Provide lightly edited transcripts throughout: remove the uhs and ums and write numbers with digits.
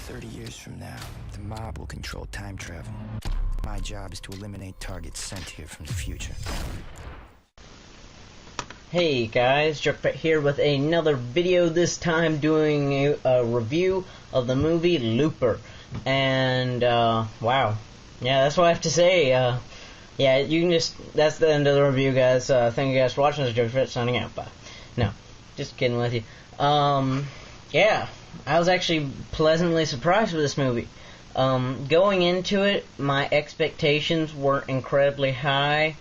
30 years from now, the mob will control time travel. My job is to eliminate targets sent here from the future. Hey guys, Jerkpet here with another video, this time doing a review of the movie Looper. And, wow. Yeah, that's what I have to say. Yeah, you can that's the end of the review, guys. Thank you guys for watching. This is Jerkpet signing out. Bye. No, just kidding with you. Yeah, I was actually pleasantly surprised with this movie. Going into it, my expectations weren't incredibly high.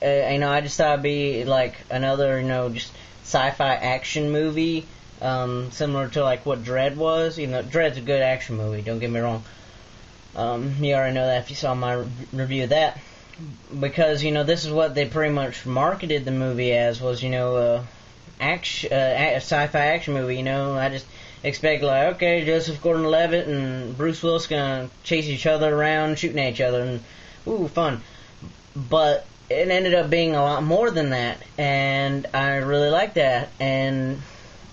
I just thought it'd be like another, just sci-fi action movie, similar to like what Dredd was. Dredd's a good action movie, don't get me wrong. You already know that if you saw my review of that. Because, this is what they pretty much marketed the movie as, was, a sci-fi action movie, I just expect, like, okay, Joseph Gordon-Levitt and Bruce Willis gonna chase each other around, shooting at each other, and, ooh, fun. But it ended up being a lot more than that, and I really like that. And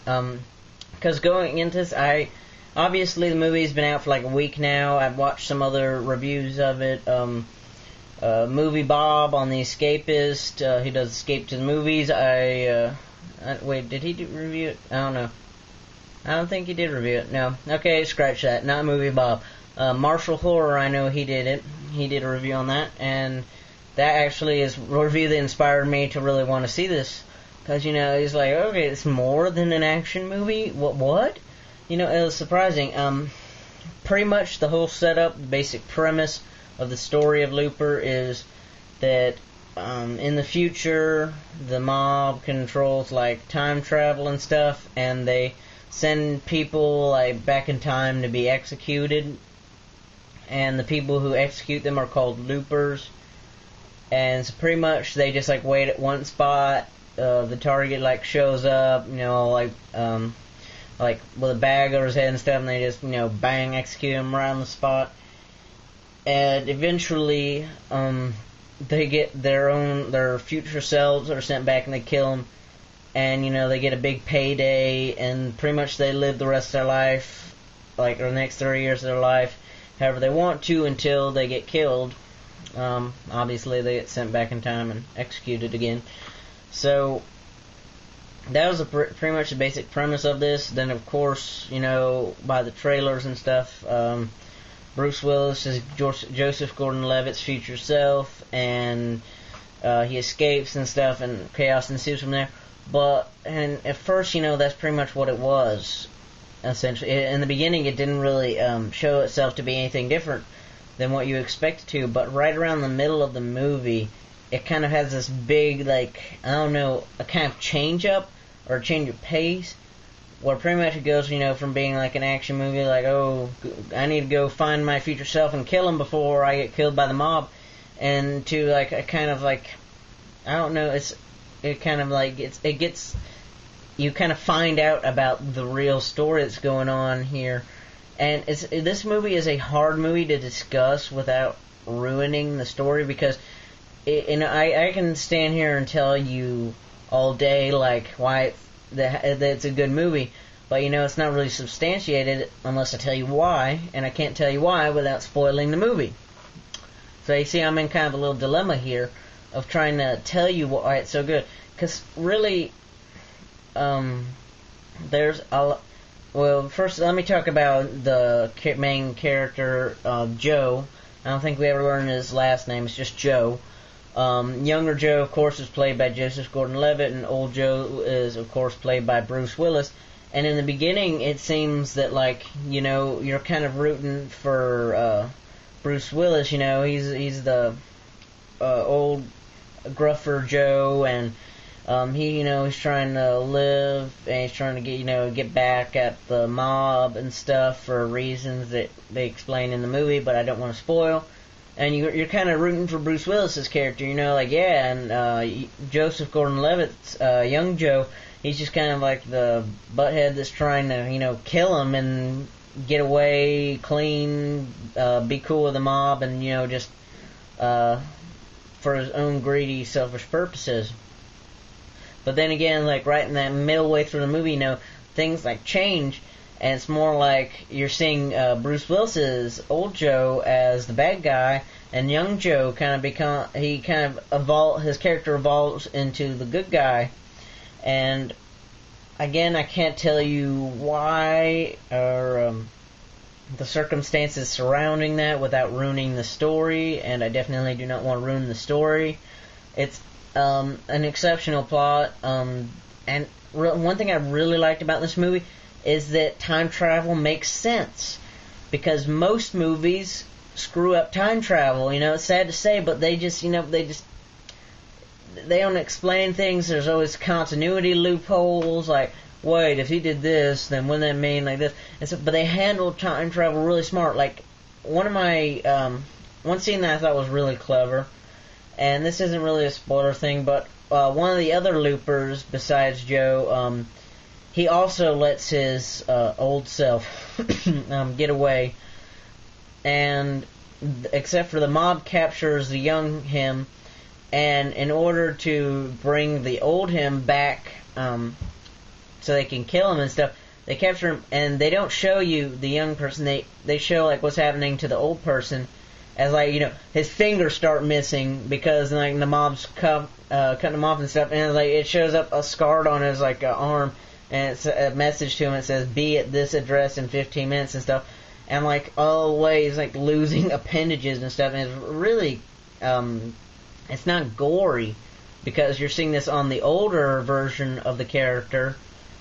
because going into this, obviously the movie's been out for like a week now. I've watched some other reviews of it. Movie Bob on The Escapist, he does Escape to the Movies. Wait, did he review it? I don't know. I don't think he did review it. No. Okay, scratch that. Not Movie Bob. Martial Horror, I know he did it. He did a review on that, and that actually is a review that inspired me to really want to see this. Because, he's like, okay, it's more than an action movie? What? It was surprising. Pretty much the whole setup, the basic premise of the story of Looper is that in the future, the mob controls, like, time travel and stuff, and they send people, like, back in time to be executed. And the people who execute them are called loopers. And so pretty much they just like wait at one spot. The target like shows up, like with a bag over his head and stuff, and they just bang, execute him right on the spot. And eventually, they get their future selves are sent back and they kill them. And they get a big payday, and pretty much they live the rest of their life, like the next 30 years of their life, however they want to, until they get killed. Obviously they get sent back in time and executed again. So that was pretty much the basic premise of this. Then of course, by the trailers and stuff, Bruce Willis is Joseph Gordon-Levitt's future self, and he escapes and stuff, and chaos ensues from there. And at first, that's pretty much what it was, essentially. In the beginning, it didn't really show itself to be anything different than what you expect it to, but right around the middle of the movie, it kind of has this big, like, I don't know, a kind of change up, or a change of pace, where pretty much it goes, from being like an action movie, like, oh, I need to go find my future self and kill him before I get killed by the mob, and to, like, a kind of, like, I don't know, it gets, you kind of find out about the real story that's going on here. And this movie is a hard movie to discuss without ruining the story, because I can stand here and tell you all day like why it's a good movie, but it's not really substantiated unless I tell you why, and I can't tell you why without spoiling the movie. So you see, I'm in kind of a little dilemma here of trying to tell you why it's so good, because really, there's a. Well, first, let me talk about the main character, Joe. I don't think we ever learned his last name. It's just Joe. Younger Joe, of course, is played by Joseph Gordon-Levitt, and old Joe is, of course, played by Bruce Willis. And in the beginning, it seems that, like, you're kind of rooting for Bruce Willis. He's the old, gruffer Joe, and he's trying to live, and he's trying to get back at the mob and stuff for reasons that they explain in the movie, but I don't want to spoil. And you're kind of rooting for Bruce Willis's character, and Joseph Gordon-Levitt's young Joe, he's just kind of like the butthead that's trying to, kill him and get away clean, be cool with the mob, and, just for his own greedy, selfish purposes. But then again, like right in that middle way through the movie, things like change, and it's more like you're seeing Bruce Willis's old Joe as the bad guy, and young Joe his character evolves into the good guy. And again, I can't tell you why or the circumstances surrounding that without ruining the story, and I definitely do not want to ruin the story. It's an exceptional plot, and one thing I really liked about this movie is that time travel makes sense, because most movies screw up time travel. You know, it's sad to say, but they don't explain things. There's always continuity loopholes, like, wait, if he did this, then wouldn't that mean like this? And so, but they handled time travel really smart. Like, one scene that I thought was really clever, and this isn't really a spoiler thing, but one of the other loopers besides Joe, he also lets his old self get away, and except for the mob captures the young him, and in order to bring the old him back, so they can kill him and stuff, they capture him, and they don't show you the young person. They show like what's happening to the old person, as like, you know, his fingers start missing because like the mob's cutting him off and stuff, and like it shows up a scarred on his like arm, and it's a message to him. It says, "Be at this address in 15 minutes" and stuff, and like all the way he's like losing appendages and stuff, and it's really it's not gory because you're seeing this on the older version of the character.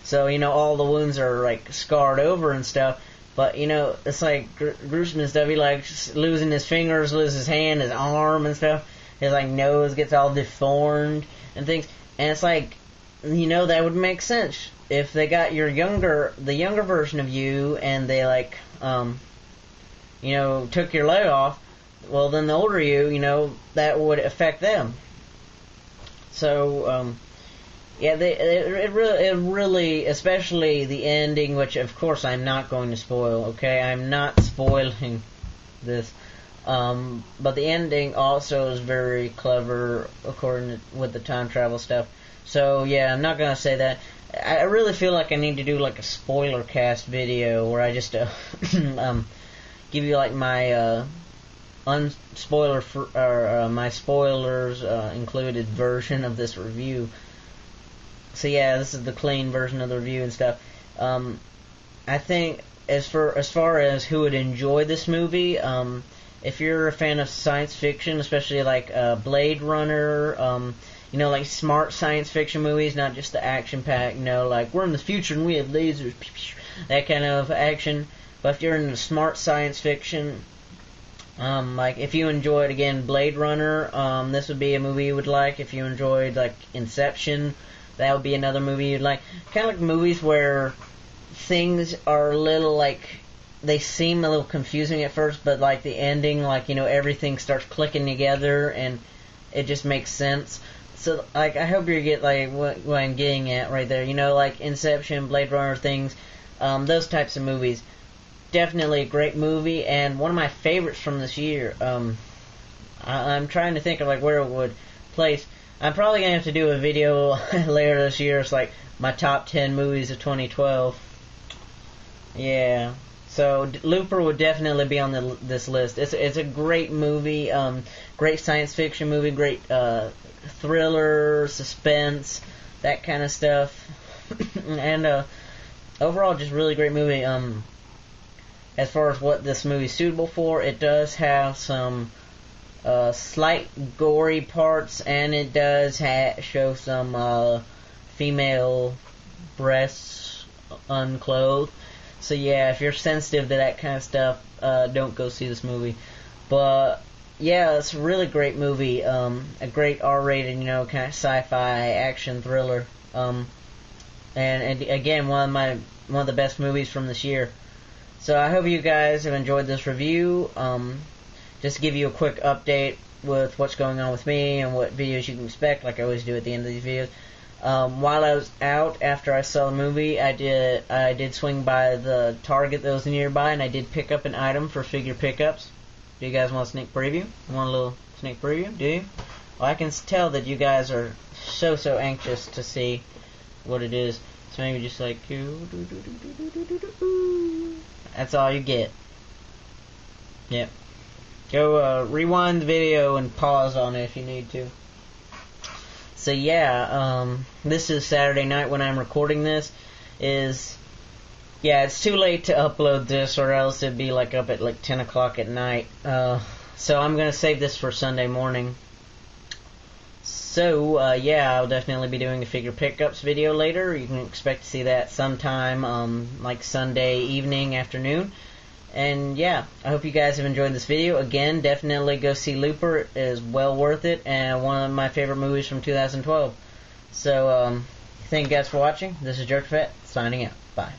So, you know, all the wounds are, like, scarred over and stuff. But, you know, it's, like, gruesome and stuff. He, like, losing his fingers, loses his hand, his arm and stuff. His, like, nose gets all deformed and things. And it's like, you know, that would make sense. If they got the younger version of you, and they, like, you know, took your leg off, well, then the older you know, that would affect them. So, yeah, it really, especially the ending, which of course I'm not going to spoil, okay? I'm not spoiling this. But the ending also is very clever, according to, with the time travel stuff. So, yeah, I'm not going to say that. I really feel like I need to do like a spoiler cast video where I just give you like my my spoilers included version of this review. So yeah, this is the clean version of the review and stuff. I think as far as who would enjoy this movie, if you're a fan of science fiction, especially like Blade Runner, you know, like smart science fiction movies, not just the action pack, you know, like we're in the future and we have lasers, that kind of action. But if you're into smart science fiction, like if you enjoyed again Blade Runner, this would be a movie you would like. If you enjoyed like Inception, that would be another movie you'd like. Kind of like movies where things are a little like, they seem a little confusing at first, but like the ending, like, you know, everything starts clicking together and it just makes sense. So like I hope you get like what I'm getting at right there. You know, like Inception, Blade Runner things, those types of movies. Definitely a great movie, and one of my favorites from this year. I'm trying to think of like where it would place. I'm probably going to have to do a video later this year. It's like my top 10 movies of 2012. Yeah. So Looper would definitely be on this list. It's a great movie, great science fiction movie, great thriller, suspense, that kind of stuff. And overall, just really great movie. As far as what this movie is suitable for, it does have some slight gory parts, and it does show some female breasts unclothed. So yeah, if you're sensitive to that kind of stuff, don't go see this movie. But yeah, it's a really great movie. A great R-rated, you know, kind of sci-fi action thriller. And again, one of the best movies from this year. So I hope you guys have enjoyed this review. Just to give you a quick update with what's going on with me and what videos you can expect, like I always do at the end of these videos. While I was out after I saw the movie, I did swing by the Target that was nearby, and I did pick up an item for figure pickups. Do you guys want a sneak preview? Want a little sneak preview? Do you? Well, I can tell that you guys are so anxious to see what it is. So maybe just like, that's all you get. Yep. Go rewind the video and pause on it if you need to. So yeah, this is Saturday night when I'm recording this. Yeah, it's too late to upload this, or else it'd be like up at like 10 o'clock at night. So I'm gonna save this for Sunday morning. So yeah, I'll definitely be doing a figure pickups video later. You can expect to see that sometime like Sunday evening, afternoon. And yeah, I hope you guys have enjoyed this video. Again, definitely go see Looper. It is well worth it, and one of my favorite movies from 2012. So thank you guys for watching. This is gordon-levitt signing out. Bye.